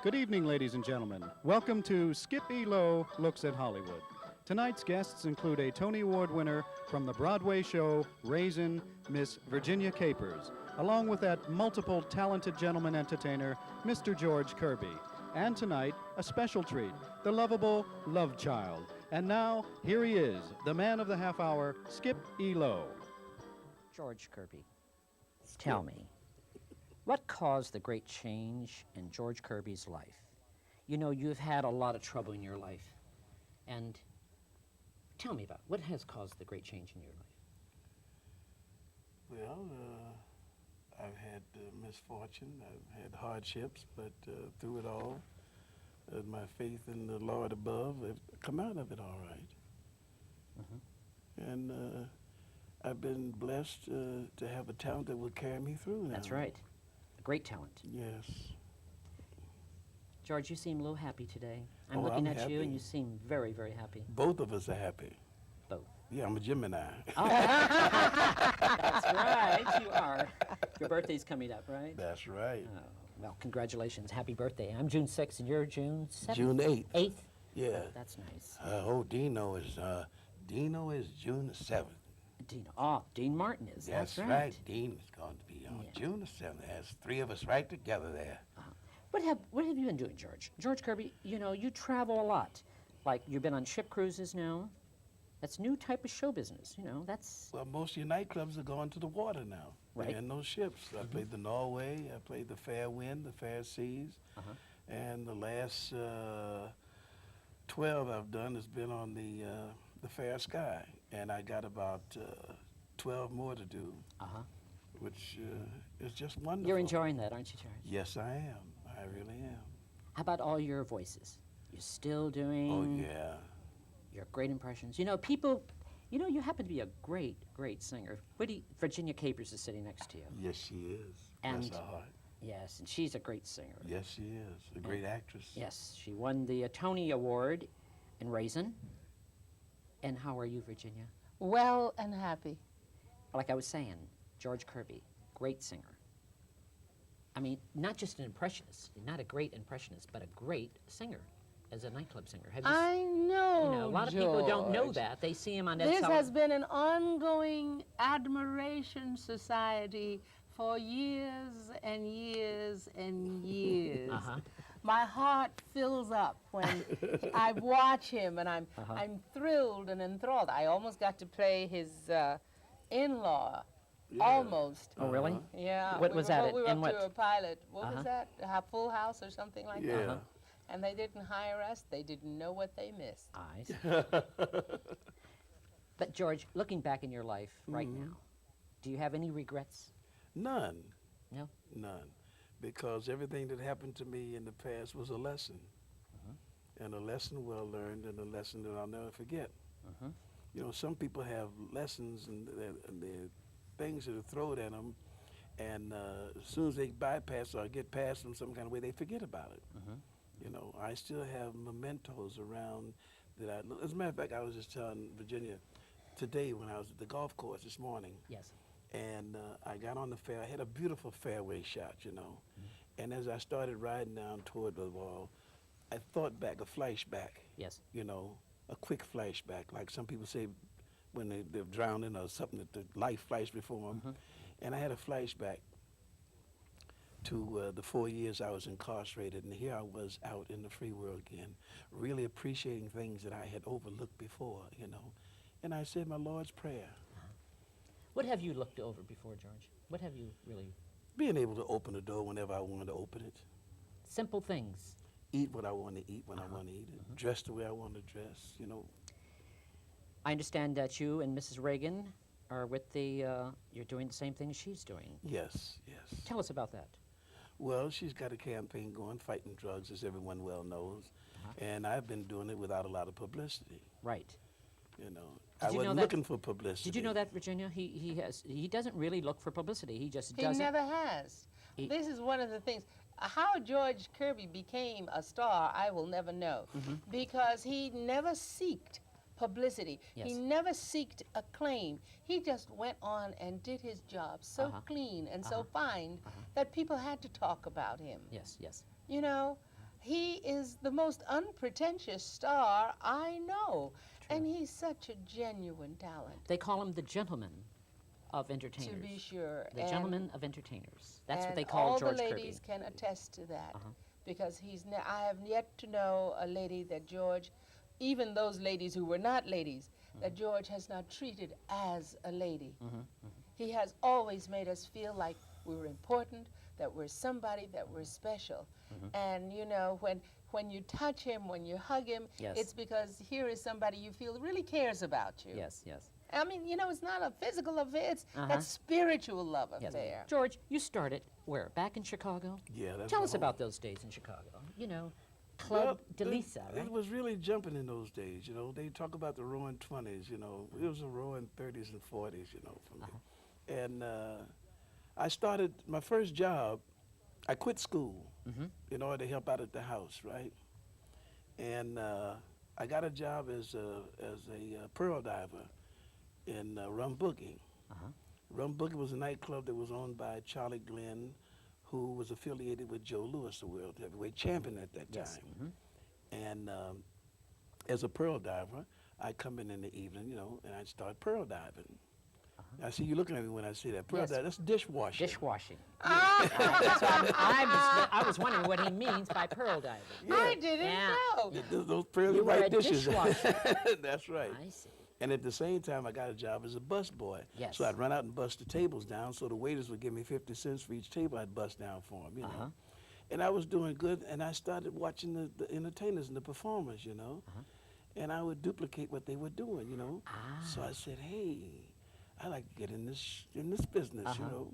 Good evening, ladies and gentlemen. Welcome to Skip E. Lowe Looks at Hollywood. Tonight's guests include a Tony Award winner from the Broadway show Raisin, Miss Virginia Capers, along with that multiple talented gentleman entertainer, Mr. George Kirby. And tonight, a special treat, the lovable Love Child. And now, here he is, the man of the half hour, Skip E. Lowe. George Kirby, tell me, what caused the great change in George Kirby's life? You know, you've had a lot of trouble in your life. And tell me about what has caused the great change in your life? Well, I've had misfortune, I've had hardships, but through it all, my faith in the Lord above, I've come out of it all right. And I've been blessed to have a talent that will carry me through now. That's right. A great talent. Yes. George, you seem a little happy today. I'm Oh, looking I'm at you, happy. and you seem very, very happy. Both of us are happy. Both. Yeah, I'm a Gemini. Oh, that's right, you are. Your birthday's coming up, right? That's right. Oh, well, congratulations. Happy birthday. I'm June 6th, and you're June 7th? June 8th. 8th? Yeah. Oh, that's nice. Dino is June the 7th. Dean, Dean Martin is. That's right. right. Dean is going to be on Yeah. June the 7th. There's three of us right together there. What have you been doing, George? George Kirby, you know, you travel a lot. Like, you've been on ship cruises now. That's new type of show business, you know, that's... Well, most of your nightclubs are going to the water now. Right. They're in those ships. I played the Norway, I played the Fair Wind, the Fair Seas, and the last 12 I've done has been on the Fair Sky, and I got about 12 more to do, which is just wonderful. You're enjoying that, aren't you, George? Yes, I am. I really am. How about all your voices? You're still doing... Oh, yeah. Your great impressions. You know, people... You know, you happen to be a great, great singer. Virginia Capers is sitting next to you. Yes, she is. And- Bless her heart. Yes, and she's a great singer. Yes, she is. A great actress. Yes, she won the Tony Award in Raisin. And how are you, Virginia? Well and happy. Like I was saying, George Kirby, great singer. I mean, not just an impressionist, not a great impressionist, but a great singer as a nightclub singer. Have you I know, you know, a lot of people don't know George. that. They see him on This that has been an ongoing admiration society for years and years and years. My heart fills up when I watch him, and I'm thrilled and enthralled. I almost got to play his in-law. Almost. Oh, really? Yeah. What was that? We were In up what? to a pilot. What was that? A Full House or something like Yeah. that? And they didn't hire us. They didn't know what they missed. Eyes. But George, looking back in your life right now, do you have any regrets? None. No? None. Because everything that happened to me in the past was a lesson. And a lesson well learned, and a lesson that I'll never forget. You know, some people have lessons and they're things that are thrown at them, and as soon as they bypass or get past them some kind of way, they forget about it. You know, I still have mementos around that as a matter of fact, I was just telling Virginia today when I was at the golf course this morning. Yes. And I got on the fair. I had a beautiful fairway shot, you know. And as I started riding down toward the wall, I thought back, a flashback. Yes. You know, a quick flashback, like some people say when they're drowning or something, that the life flashed before them. And I had a flashback to the 4 years I was incarcerated, and here I was out in the free world again, really appreciating things that I had overlooked before, you know. And I said my Lord's Prayer. What have you looked over before, George? What have you really... Being able to open the door whenever I wanted to open it. Simple things. Eat what I want to eat when I want to eat it. Dress the way I want to dress, you know. I understand that you and Mrs. Reagan are with the... you're doing the same thing she's doing. Yes, yes. Tell us about that. Well, she's got a campaign going, fighting drugs, as everyone well knows. And I've been doing it without a lot of publicity, Right. you know. Did I you know wasn't that- looking for publicity. Did you know that, Virginia? He doesn't really look for publicity. He just He does never has. He- This is one of the things. How George Kirby became a star, I will never know. Because he never seeked publicity. Yes. He never seeked acclaim. He just went on and did his job so clean and so fine that people had to talk about him. Yes, yes. You know, he is the most unpretentious star I know. True. And he's such a genuine talent. They call him the gentleman of entertainers. To be sure. The And- gentleman of entertainers. That's what and they call George all the Kirby. ladies can attest to that. Uh-huh. Because I have yet to know a lady that George, even those ladies who were not ladies, that George has not treated as a lady. He has always made us feel like we were important, that we're somebody, that we're special. And you know, when you touch him, when you hug him, Yes. it's because here is somebody you feel really cares about you. Yes, yes. I mean, you know, it's not a physical affair, it's Uh-huh. that spiritual love Yes. affair. George, you started where? Back in Chicago? Yeah, that's Tell my us home. about those days in Chicago. You know, Well, Club de Lisa, right? It was really jumping in those days, you know. They talk about the roaring 20s, you know. It was a roaring 30s and 40s, you know, for me. And I started my first job. I quit school in order to help out at the house, right? And I got a job as a pearl diver in Rum Boogie. Rum Boogie was a nightclub that was owned by Charlie Glenn, who was affiliated with Joe Louis, the world heavyweight champion at that Yes. time. And as a pearl diver, I'd come in the evening, you know, and I'd start pearl diving. I see you looking at me when I say that. Pearl Yes. diving, that's dishwashing. Dishwashing. That's why I was wondering what he means by pearl diving. I didn't Yeah. know. Those pearly You were white a dishes. dishwasher. That's right. I see. And at the same time, I got a job as a busboy. Yes. So I'd run out and bust the tables down, so the waiters would give me 50 cents for each table I'd bust down for them, you know. And I was doing good, and I started watching the entertainers and the performers, you know. And I would duplicate what they were doing, you know. So I said, hey, I like to get in this business, you know.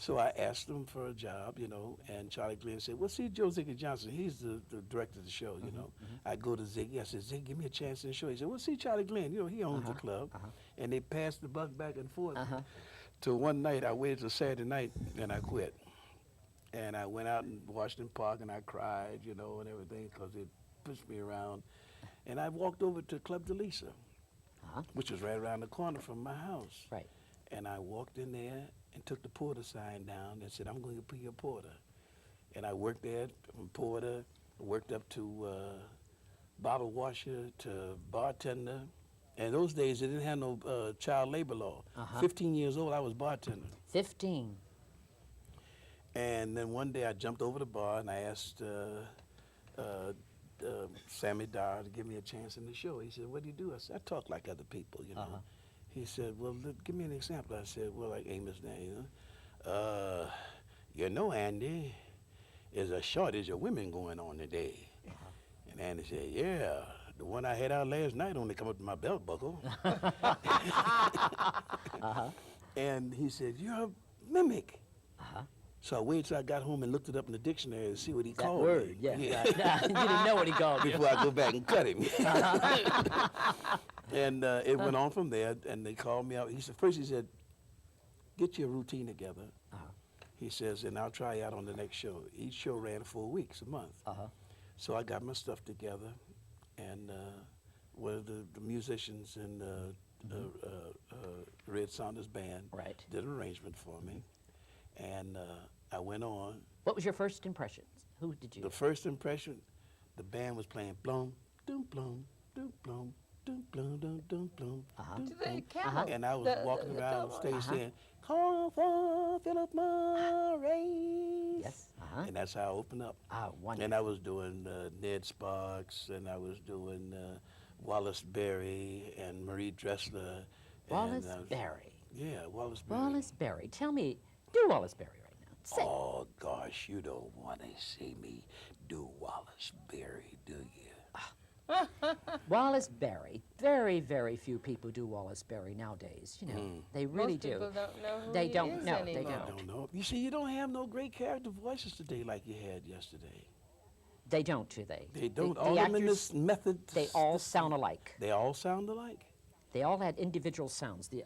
So I asked them for a job, you know, and Charlie Glenn said, well, see Joe Ziggy Johnson, he's the director of the show, you know. I go to Ziggy, I said, Ziggy, give me a chance in the show. He said, well, see Charlie Glenn, you know, he owns the club. And they passed the buck back and forth. Till one night, I waited till Saturday night, and I quit. And I went out in Washington Park, and I cried, you know, and everything, because it pushed me around. And I walked over to Club de Lisa, which was right around the corner from my house. Right. And I walked in there and took the porter sign down and said, I'm going to be a porter. And I worked there from porter, worked up to bottle washer to bartender. And those days, they didn't have no child labor law. 15 years old, I was bartender. 15. And then one day I jumped over the bar and I asked Sammy Dar to give me a chance in the show. He said, what do you do? I said, I talk like other people, you know. He said, well, give me an example. I said, well, like Amos now, you know, Andy, there's a shortage of women going on today. And Andy said, yeah, the one I had out last night only come up to my belt buckle. And he said, you're a mimic. So I waited till I got home and looked it up in the dictionary to see what he called word, me. yeah. Right. You didn't know what he called you. Before I go back and cut him. And it went on from there, and they called me out. He said, first he said, get your routine together. He says, and I'll try you out on the next show. Each show ran 4 weeks, a month. So I got my stuff together, and one of the musicians in Red Saunders Band did an arrangement for me. And I went on. What was your first impression? Who did you? The first impression, the band was playing blum, doom, blum, doom, blum, doom, blum, doom, doom, blum, doom, blum. And I was walking around the stage saying, call for Philip Morris. Yes. And that's how I opened up. Wonderful. And I was doing Ned Sparks, and I was doing Wallace Berry and Marie Dressler. Wallace Berry. Yeah, Wallace Berry. Wallace Berry. Tell me, do Wallace Berry right now. Say. Oh, gosh, you don't want to see me do Wallace Berry, do you? Wallace Berry. Very, very few people do Wallace Berry nowadays. You know, they really Most do. people don't know who They he don't is know. anymore. They I don't know. You see, you don't have no great character voices today like you had yesterday. They don't, do they? They don't. The All of them in actors, this method. they all sound alike. They all sound alike. They all had individual sounds. The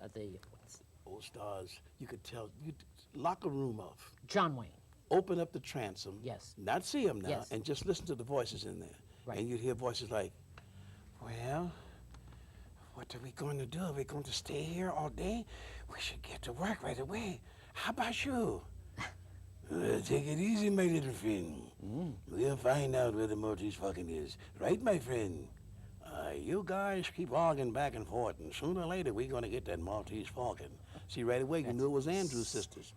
Old stars, you could tell. You lock a room up, John Wayne. open up the transom. Yes. Not see them now, Yes. and just listen to the voices in there. Right. And you'd hear voices like, well, what are we going to do? Are we going to stay here all day? We should get to work right away. How about you? Take it easy, my little friend. We'll find out where the Maltese Falcon is. Right, my friend? You guys keep arguing back and forth, and sooner or later we're going to get that Maltese Falcon. See, right away you knew it was Andrew's sisters.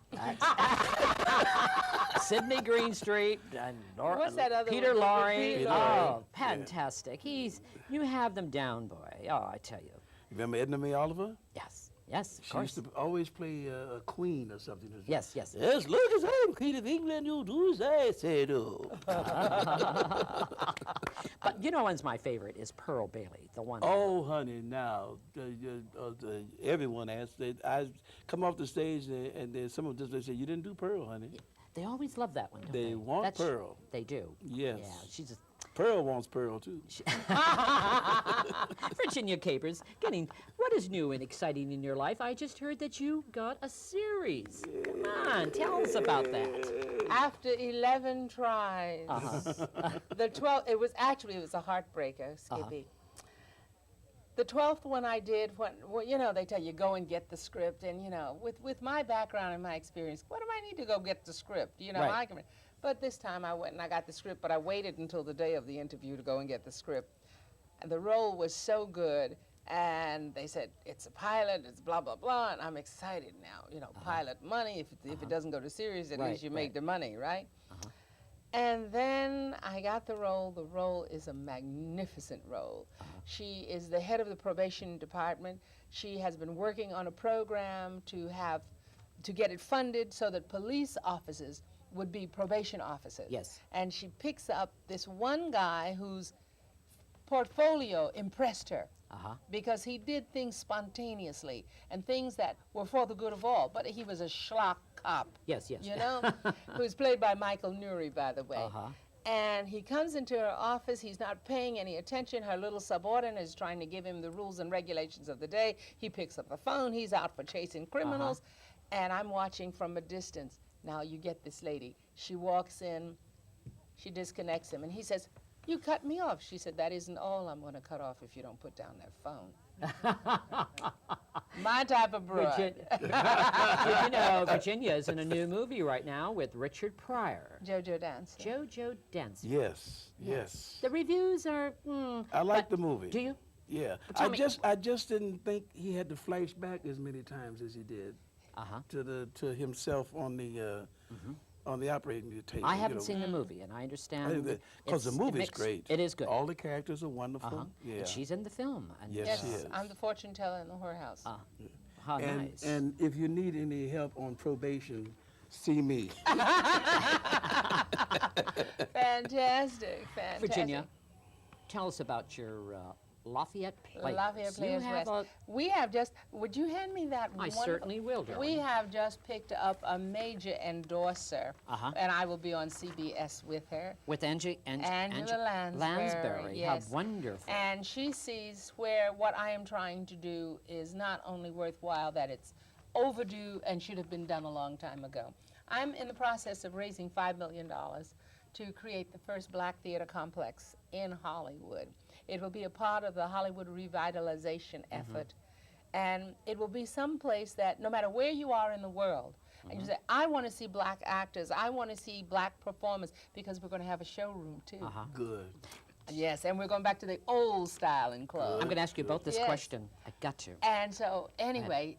Sidney Greenstreet and What's that other Peter one? Lorre. Peter Oh, fantastic. You have them down, boy. Oh, I tell you. You remember Edna Mae Oliver? Yes, yes, of She course. used to always play a queen or something. Yes, yes. As long as I'm Queen of England, you do as I say do. But you know one's my favorite is Pearl Bailey, the one. Oh, honey, now, everyone asks. I come off the stage and there's some of them they say, you didn't do Pearl, honey. They always love that one, don't They want That's- Pearl. They do. Yes. Yeah, she's a Pearl wants Pearl, too. Virginia Capers, what is new and exciting in your life? I just heard that you got a series. Come on, tell us about that. After 11 tries, the 12th, it was a heartbreaker, Skippy. The 12th one I did, when they tell you go and get the script, and with my background and my experience, what do I need to go get the script? Right. But this time I went and I got the script, but I waited until the day of the interview to go and get the script. And the role was so good, and they said, it's a pilot, it's blah, blah, blah, and I'm excited now. Pilot money, if it doesn't go to series, at least you make the money, right? And then I got the role. The role is a magnificent role. She is the head of the probation department. She has been working on a program to get it funded so that police officers would be probation officers. Yes. And she picks up this one guy whose portfolio impressed her. Because he did things spontaneously and things that were for the good of all. But he was a schlock cop. Yes, yes. Who's played by Michael Nury, by the way. And he comes into her office. He's not paying any attention. Her little subordinate is trying to give him the rules and regulations of the day. He picks up the phone. He's out for chasing criminals. And I'm watching from a distance. Now, you get this lady. She walks in. She disconnects him. And he says, you cut me off. She said, that isn't all I'm going to cut off if you don't put down that phone. My type of broad. Virginia is in a new movie right now with Richard Pryor. JoJo Dance. JoJo Dance. Yes. The reviews are. I like the movie. Do you? Yeah. tell me- I just didn't think he had to flash back as many times as he did to himself on the operating table. I haven't seen the movie, and I understand. Because the movie's great. It is good. All the characters are wonderful. Yeah. And she's in the film. And Yes, she Yes, is. I'm the fortune teller in the whorehouse. How and, nice. and if you need any help on probation, see me. Fantastic. Virginia, tell us about your Lafayette Players. Lafayette Players You have West. We have just, would you hand me that I wonderful- certainly will, darling. We have just picked up a major endorser, and I will be on CBS with her. With Angela Lansbury. Yes. How wonderful. And she sees where what I am trying to do is not only worthwhile, that it's overdue and should have been done a long time ago. I'm in the process of raising $5 million to create the first black theater complex in Hollywood. It will be a part of the Hollywood revitalization effort. And it will be someplace that no matter where you are in the world, and you say, I want to see black actors, I want to see black performers, because we're going to have a showroom too. Good. Yes, and we're going back to the old style in clubs. I'm going to ask you both this Yes. question. I got to. And so, anyway,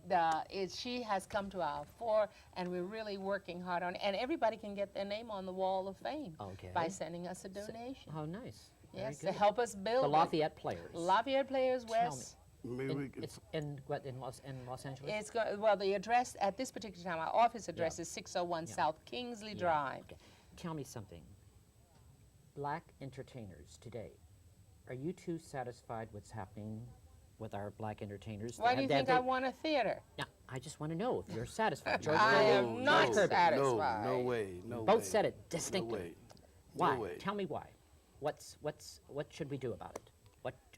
she has come to our fore, and we're really working hard on it. And everybody can get their name on the Wall of Fame by sending us a donation. How nice. Very Yes, to good. help us build The it. Lafayette Players. Lafayette Players Tell me. West. Maybe we could- It's in Los Angeles? It's the address at this particular time, our office address is 601 South Kingsley Drive. Okay. Tell me something. Black entertainers today, are you too satisfied what's happening with our black entertainers? Why do you think I want a theater? No, I just want to know if you're satisfied. George I Kirby, am not George Kirby. satisfied. No way. No way. Both said it No distinctly. way. Why? No way. Tell me why. What should we do about it?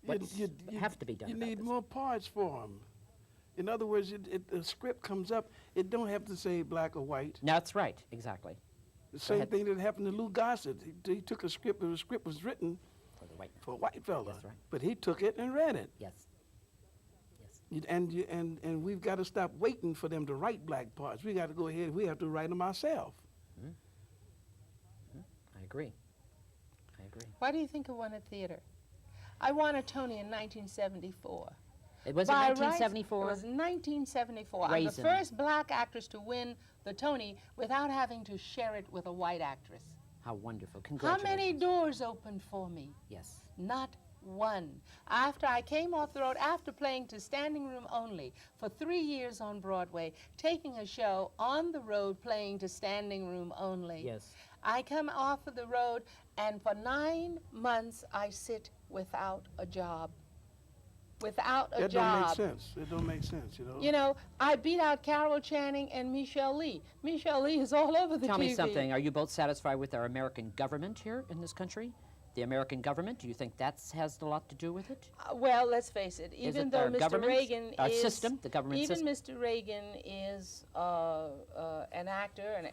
What You have to be done You about need this? more parts for them. In other words, the script comes up, it don't have to say black or white. No, that's right. Exactly. The same ahead. thing that happened to Lou Gossett. He took a script, the script was written For the white. for a white fella. That's right. But he took it and read it. Yes. And we've got to stop waiting for them to write black parts. We got to go ahead, we have to write them ourselves. agree. I agree. Why do you think I won a theater? I won a Tony in 1974. It was in By rights, 1974? It was 1974. I'm the Raisin. first black actress to win the Tony without having to share it with a white actress. How wonderful. How Congratulations. many doors opened for me? Yes. Not one. After I came off the road, after playing to standing room only for 3 years on Broadway, taking a show on the road playing to standing room only, Yes. I come off of the road, and for 9 months I sit without a job. Without a That job. don't make sense. It don't make sense, you know. You know, I beat out Carol Channing and Michelle Lee. Michelle Lee is all over the Tell TV. me something. Are you both satisfied with our American government here in this country? The American government, do you think that has a lot to do with it? Well, let's face it. Is Even it though our Mr. government, Reagan our is system, the government even system? Mr. Reagan is an actor, and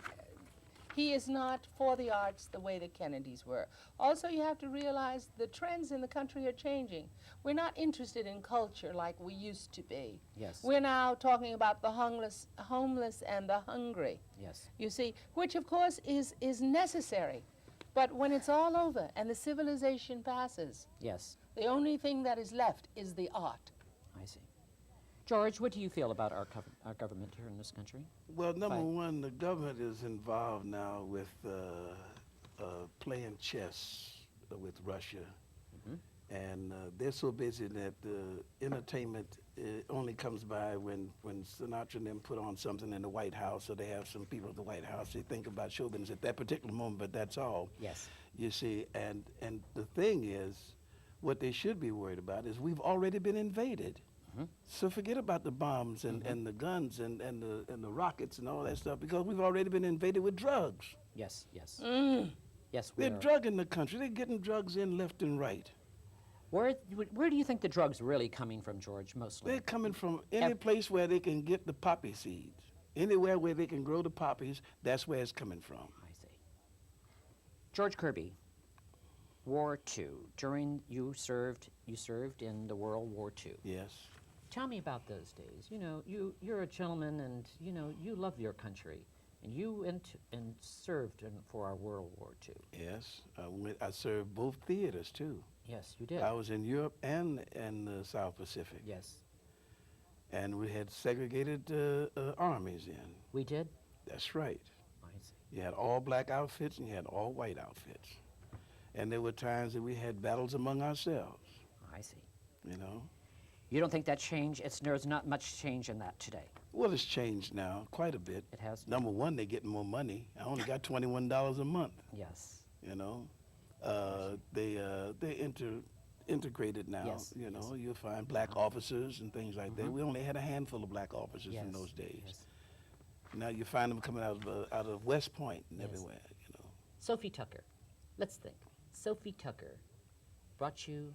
he is not for the arts the way the Kennedys were. Also, you have to realize the trends in the country are changing. We're not interested in culture like we used to be. Yes. We're now talking about the homeless and the hungry. Yes. You see, which of course is necessary. But when it's all over and the civilization passes, Yes. the only thing that is left is the art. I see. George, what do you feel about our government here in this country? Well, number Fine. one, the government is involved now with playing chess with Russia. And they're so busy that entertainment only comes by when Sinatra and them put on something in the White House, or they have some people at the White House. They think about show business at that particular moment, but that's all. Yes. You see, and the thing is, what they should be worried about is we've already been invaded. So forget about the bombs and the guns and the rockets and all that stuff, because we've already been invaded with drugs. Yes, yes. Mm. Yes, we They're are. drugging the country. They're getting drugs in left and right. Where do you think the drugs really coming from, George, mostly? They're coming from any place where they can get the poppy seeds. Anywhere where they can grow the poppies, that's where it's coming from. I see. George Kirby, War II. You served in the World War II. Yes. Tell me about those days. You know, you're a gentleman, and you know you love your country, and you went and served for our World War II. Yes. I served both theaters too. Yes, you did. I was in Europe and in the South Pacific. Yes, And we had segregated armies in. we did. That's right. I see. You had all black outfits and you had all white outfits. And there were times that we had battles among ourselves, I see. you know. You don't think that changed? There's not much change in that today. Well, it's changed now quite a bit. It has. Number one, they're getting more money. I only got $21 a month, Yes. you know. They're integrated now, Yes, you know. yes. You'll find black officers and things like that. We only had a handful of black officers Yes. in those days. Yes. Now you find them coming out of West Point and Yes. everywhere, you know. Sophie Tucker. Let's think. Sophie Tucker brought you.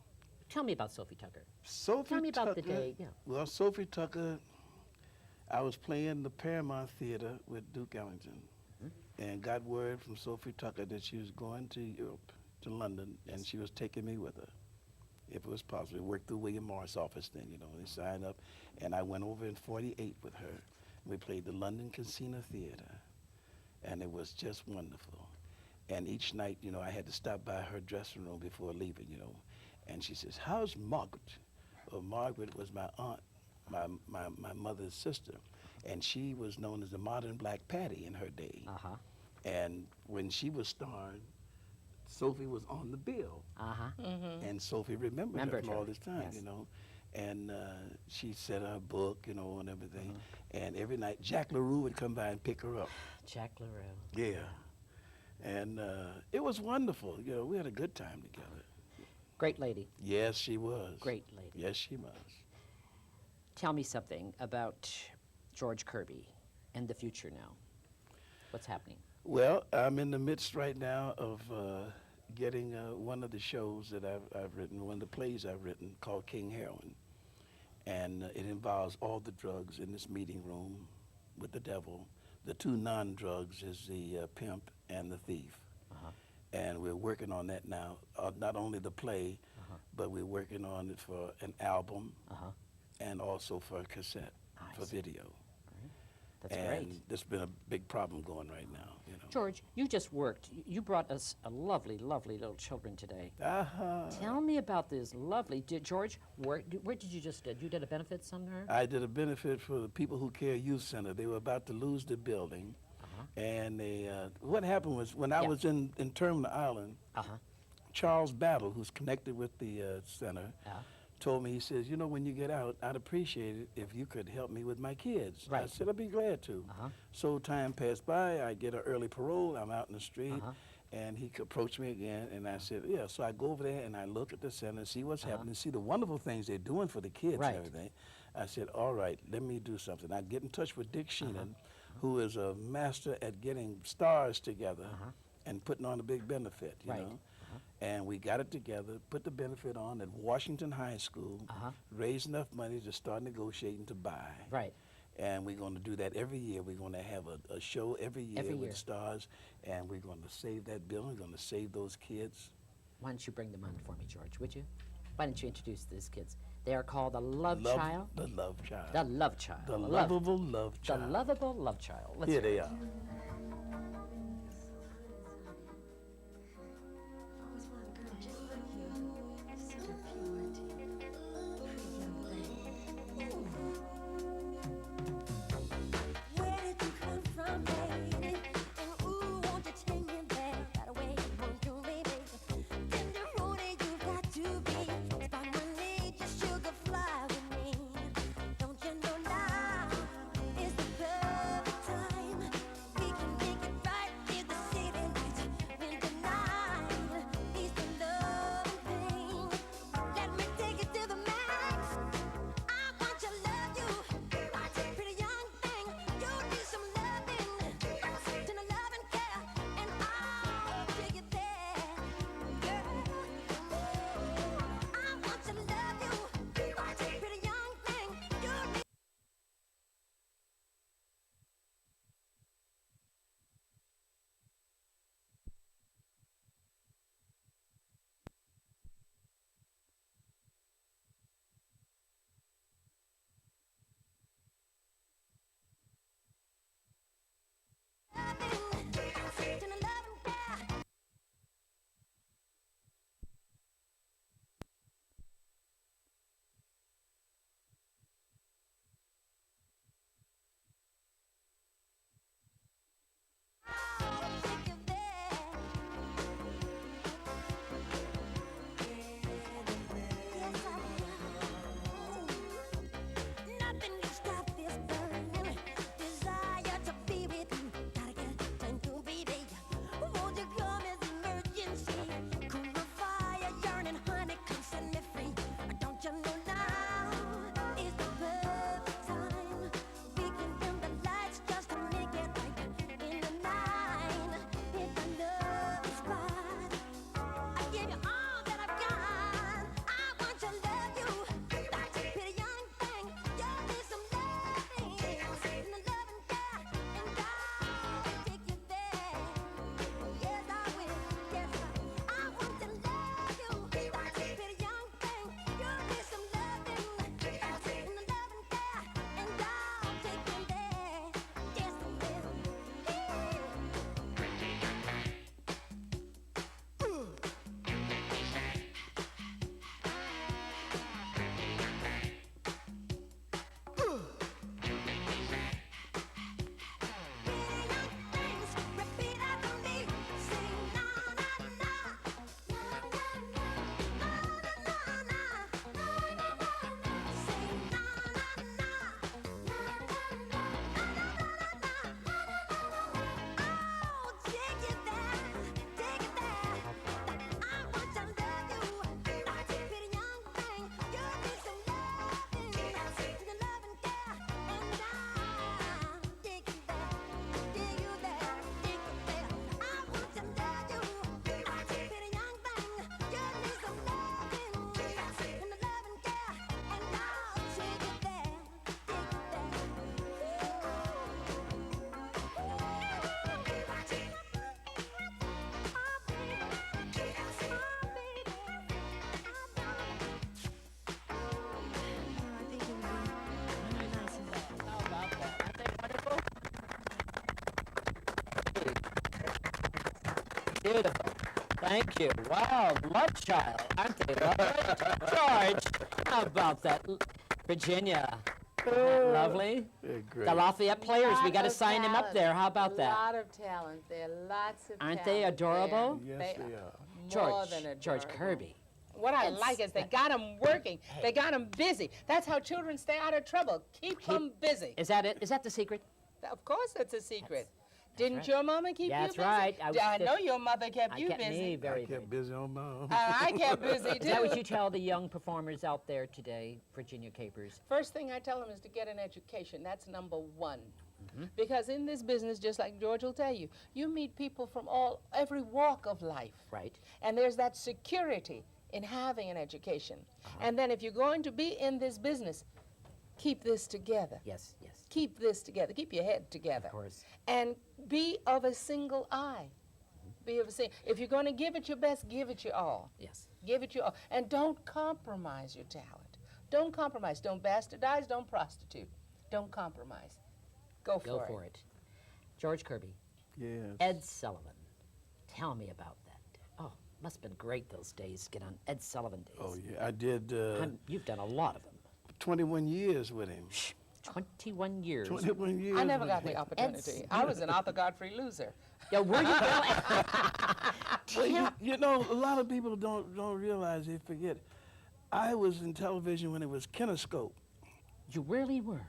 Tell me about Sophie Tucker. Sophie Tell me about the Tucker- day. Yeah. Well, Sophie Tucker, I was playing the Paramount Theater with Duke Ellington, and got word from Sophie Tucker that she was going to Europe, to London, and she was taking me with her, if it was possible. We worked through William Morris' office then, you know. They signed up, and I went over in '48 with her. We played the London Casino Theater, and it was just wonderful. And each night, you know, I had to stop by her dressing room before leaving, you know. And she says, "How's Margaret?" Well, Margaret was my aunt, my mother's sister. And she was known as the modern Black Patty in her day. Uh-huh. And when she was starring, Sophie was on the bill. Uh-huh. And Sophie remembered her Remembered from her, all this time, yes. you know. And she said her book, you know, and everything. And every night, Jack LaRue would come by and pick her up. Jack LaRue. Yeah. And it was wonderful. You know, we had a good time together. Great lady. Yes, she was. Great lady. Yes, she was. Tell me something about George Kirby and the future now. What's happening? Well, I'm in the midst right now of getting one of the shows that I've written, one of the plays I've written called King Heroin. And it involves all the drugs in this meeting room with the devil. The two non-drugs is the pimp and the thief. And we're working on that now, not only the play, but we're working on it for an album and also for a cassette, for video. That's and great. there's been a big problem going right now. You know. George, you just worked. You brought us a lovely, lovely little children today. Uh-huh. Tell me about this lovely. George, where did you just did? You did a benefit somewhere? I did a benefit for the People Who Care Youth Center. They were about to lose the building, and they. What happened was when I was in Terminal Island, Charles Battle, who's connected with the center, told me, he says, you know, when you get out, I'd appreciate it if you could help me with my kids. Right. I said, I'd be glad to. So time passed by, I get an early parole, I'm out in the street, and he approached me again, and I said, yeah. So I go over there and I look at the center and see what's happening, see the wonderful things they're doing for the kids and everything. I said, all right, let me do something. I get in touch with Dick Sheenan, who is a master at getting stars together and putting on a big benefit, you know. And we got it together, put the benefit on at Washington High School, raised enough money to start negotiating to buy. Right. And we're going to do that every year. We're going to have a show every year with stars, and we're going to save that building. We're going to save those kids. Why don't you bring them on for me, George, would you? Why don't you introduce these kids? They are called the Love Child. The Love Child. The Love Child. The lovable Love Child. The lovable Love Child. Let's Here hear they it. are. Always wanted a girl just like you. So purity. Where did you come from, baby? And ooh, won't you take me there? Right away, won't you, baby? Tenderoni, you got to be. Spot money, just sugar fly with me. Don't you know now is the perfect time? We can Beautiful. Thank you. Wow, love child. Aren't they lovely? George, how about that? Virginia. Lovely. They're great. The Lafayette players, we Lot got to of sign him up talent. there. How about A that? lot of talent. There are lots of Aren't talent they adorable? there. Yes, they are. More than adorable. George Kirby. What I like is they got them working. They got them busy. That's how children stay out of trouble. Keep them busy. Is that it? Is that the secret? Of course, it's a secret. Didn't right. your mama keep That's you busy? right. I know your mother kept you kept busy. me very I kept busy on my own. I kept busy too. Is that what you tell the young performers out there today, Virginia Capers? First thing I tell them is to get an education. That's number one. Because in this business, just like George will tell you, you meet people from every walk of life. Right. And there's that security in having an education. And then if you're going to be in this business, keep this together. Yes, yes. Keep this together. Keep your head together. Of course. And be of a single eye. Be of a single. If you're going to give it your best, give it your all. Yes. Give it your all. And don't compromise your talent. Don't compromise. Don't bastardize. Don't prostitute. Don't compromise. Go for it. George Kirby. Yes. Ed Sullivan. Tell me about that. Oh, must have been great those days, get on Ed Sullivan days. Oh, yeah. I did You've done a lot of them. 21 years with him. 21 years. 21 years. I never with got him. the opportunity. I was an Arthur Godfrey loser. Yeah, were you Well, you know, a lot of people don't realize, they forget. I was in television when it was Kinescope. You really were.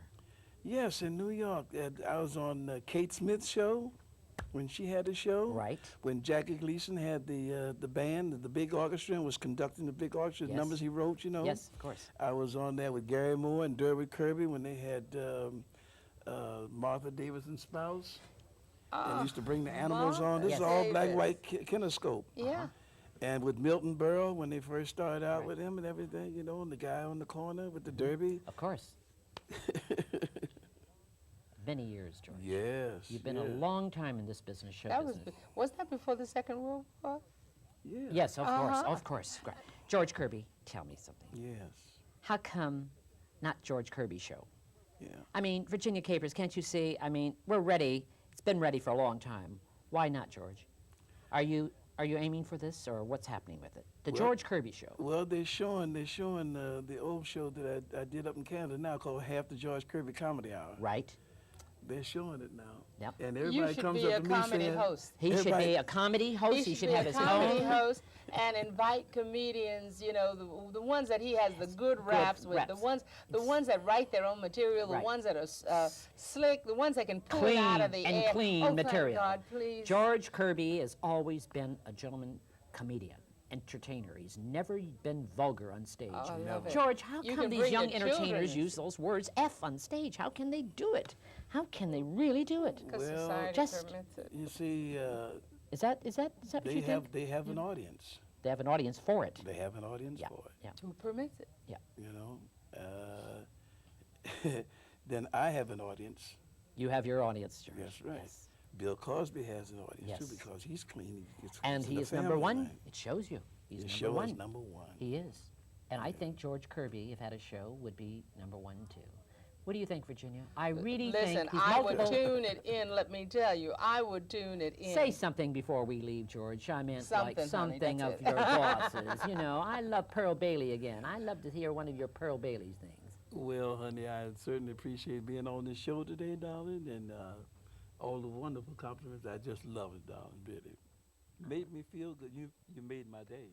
Yes, in New York. I was on Kate Smith's show when she had a show. Right. When Jackie Gleason had the band, the big orchestra, and was conducting the big orchestra, the Yes. numbers he wrote, you know. Yes, of course. I was on there with Gary Moore and Derby Kirby when they had Martha Davidson's spouse. And used to bring the animals on. This Yes. is all Davis. black-white Kinescope. Yeah. And with Milton Berle, when they first started out with him and everything, you know, and the guy on the corner with the derby. Of course. Many years, George. Yes. You've been yeah. a long time in this business, show That was business. was that before the Second World War? Yeah. Yes, of course, of course. Great. George Kirby, tell me something. Yes. How come not George Kirby show? Yeah. I mean, Virginia Capers, can't you see? I mean, we're ready. It's been ready for a long time. Why not, George? Are you aiming for this, or what's happening with it? The Well- George Kirby show. Well, they're showing the old show that I did up in Canada now called Half the George Kirby Comedy Hour. Right. They're showing it now. Yep. And You everybody should comes be up a to me comedy saying, host. He should Everybody- be a comedy host. He should be have a his comedy own. host and invite comedians. You know, the ones that he has the good raps with, raps. the ones that write their own material, the Right. ones that are slick, the ones that can pull Clean it out of the and air. clean oh, material. Thank God, please. George Kirby has always been a gentleman comedian, entertainer. He's never been vulgar on stage. Oh, I love it. George, how You come can these bring young your children entertainers in. use those words F on stage? How can they do it? How can they really do it? Because Well, society just- permits it. you see, Is that what they you have think? they have an audience. They have an audience for it. They have an audience Yeah. for it. Yeah. Who permits it? You know. Then I have an audience. You have your audience, George. That's right. Yes. Bill Cosby has an audience Yes. too because he's clean. And he's he in is the number family one. line. It shows you. He's The number show one. is number one. He is. And I think George Kirby, if had a show, would be number one too. What do you think, Virginia? I really Listen, think he's I would multiple. tune it in. Let me tell you, I would tune it in. Say something before we leave, George. I meant Something, like honey, something that's of it. your bosses. You know, I love Pearl Bailey again. I love to hear one of your Pearl Bailey things. Well, honey, I certainly appreciate being on this show today, darling, and all the wonderful compliments. I just love it, darling, really. Made me feel good. You made my day.